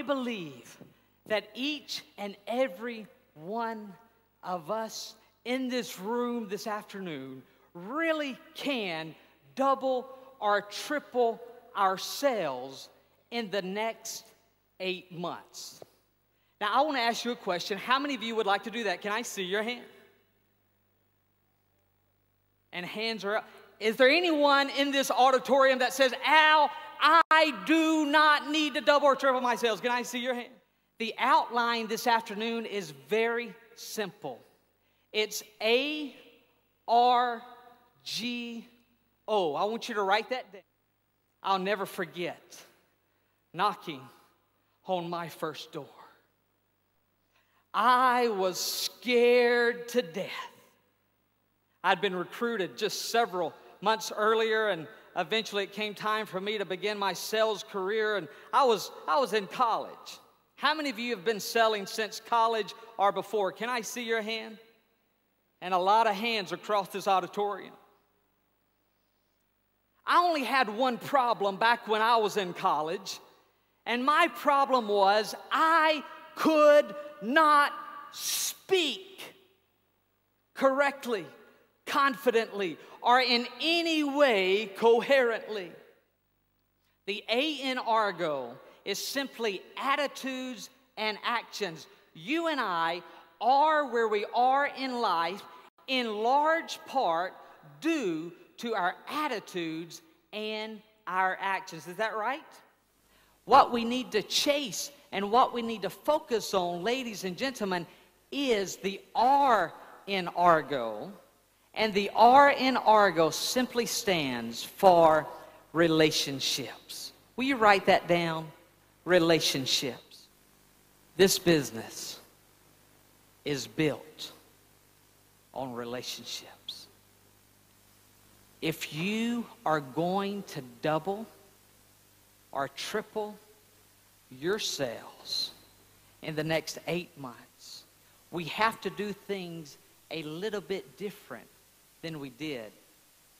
I believe that each and every one of us in this room this afternoon really can double or triple our sales in the next 8 months. Now, I want to ask you a question. How many of you would like to do that? Can I see your hand? And hands are up. Is there anyone in this auditorium that says, Al, I do not need to double or triple my sales? Can I see your hand? The outline this afternoon is very simple. It's ARGO. I want you to write that down. I'll never forget knocking on my first door. I was scared to death. I'd been recruited just several months earlier, and eventually it came time for me to begin my sales career, and I was in college. How many of you have been selling since college or before? Can I see your hand? And a lot of hands across this auditorium. I only had one problem back when I was in college, and my problem was I could not speak correctly, confidently, or in any way coherently. The A in Argo is simply attitudes and actions. You and I are where we are in life in large part due to our attitudes and our actions. Is that right? What we need to chase and what we need to focus on, ladies and gentlemen, is the R in Argo. And the R in Argo simply stands for relationships. Will you write that down? Relationships. This business is built on relationships. If you are going to double or triple your sales in the next 8 months, we have to do things a little bit different than we did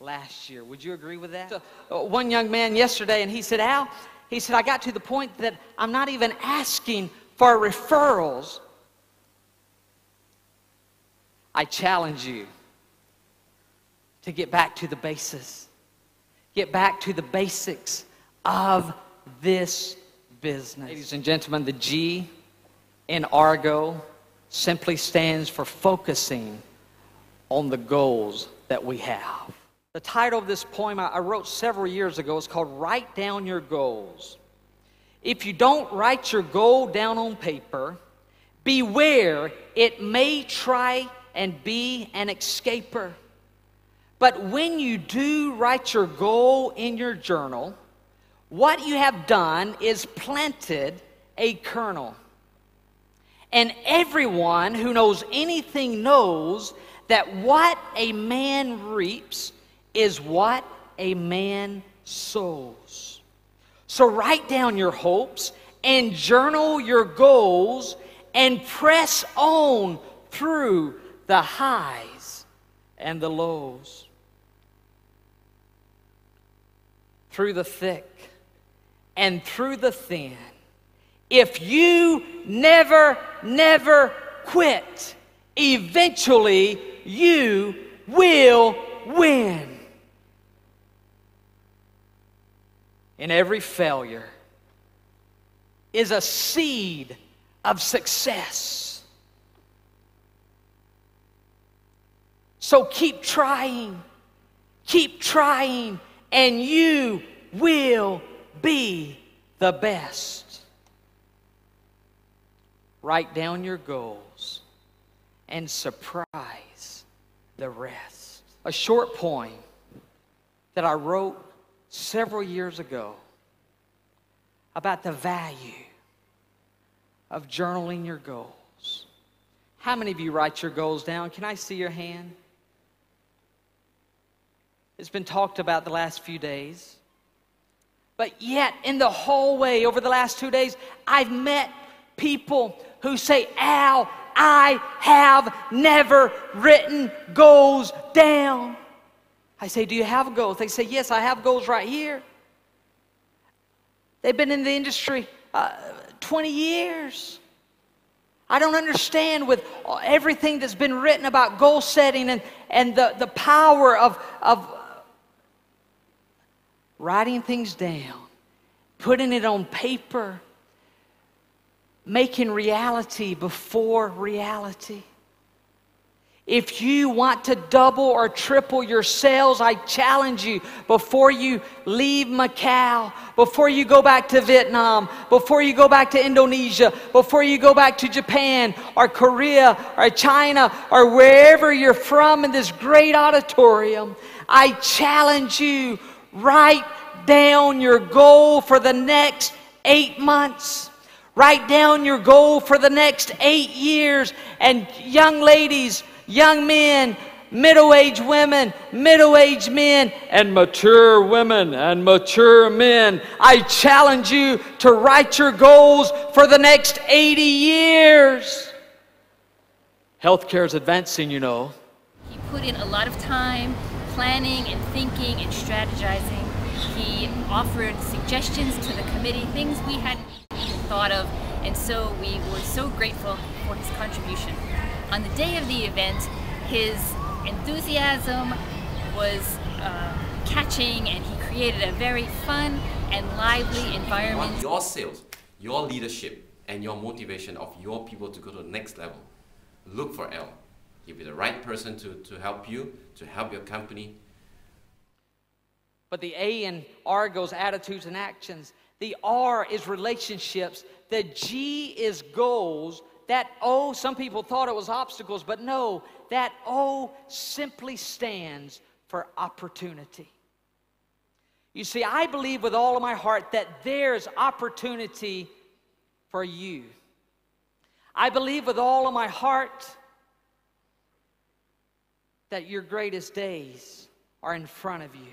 last year. Would you agree with that? One young man yesterday, and he said, Al, he said, I got to the point that I'm not even asking for referrals. I challenge you to get back to the basis. Get back to the basics of this business. Ladies and gentlemen, the G in Argo simply stands for focusing on the goals that we have. The title of this poem I wrote several years ago is called Write Down Your Goals. If you don't write your goal down on paper, beware, it may try and be an escaper. But when you do write your goal in your journal, what you have done is planted a kernel. And everyone who knows anything knows that what a man reaps is what a man sows. So write down your hopes and journal your goals and press on through the highs and the lows. Through the thick and through the thin. If you never quit, eventually you will win. In every failure is a seed of success. So keep trying, and you will be the best. Write down your goals and surprise the rest. A short poem that I wrote several years ago about the value of journaling your goals. How many of you write your goals down? Can I see your hand? It's been talked about the last few days. But yet, in the hallway over the last 2 days, I've met people who say, Al, I have never written goals down. I say, do you have goals? They say, yes, I have goals right here. They've been in the industry 20 years. I don't understand with everything that's been written about goal setting and the power of writing things down, putting it on paper, making reality before reality. If you want to double or triple your sales, I challenge you, before you leave Macau, before you go back to Vietnam, before you go back to Indonesia, before you go back to Japan or Korea or China or wherever you're from in this great auditorium, I challenge you, write down your goal for the next 8 months. Write down your goal for the next 8 years. And young ladies, young men, middle-aged women, middle-aged men, and mature women and mature men, I challenge you to write your goals for the next 80 years. Healthcare is advancing, you know. He put in a lot of time planning and thinking and strategizing. He offered suggestions to the committee, things we hadn't even thought of, and so we were so grateful for his contribution. On the day of the event, his enthusiasm was catching, and he created a very fun and lively environment. You want your sales, your leadership, and your motivation of your people to go to the next level. Look for L. He'll be the right person to help you, to help your company. But the A in Argo's attitudes and actions. The R is relationships. The G is goals. That O, some people thought it was obstacles, but no, that O simply stands for opportunity. You see, I believe with all of my heart that there's opportunity for you. I believe with all of my heart that your greatest days are in front of you.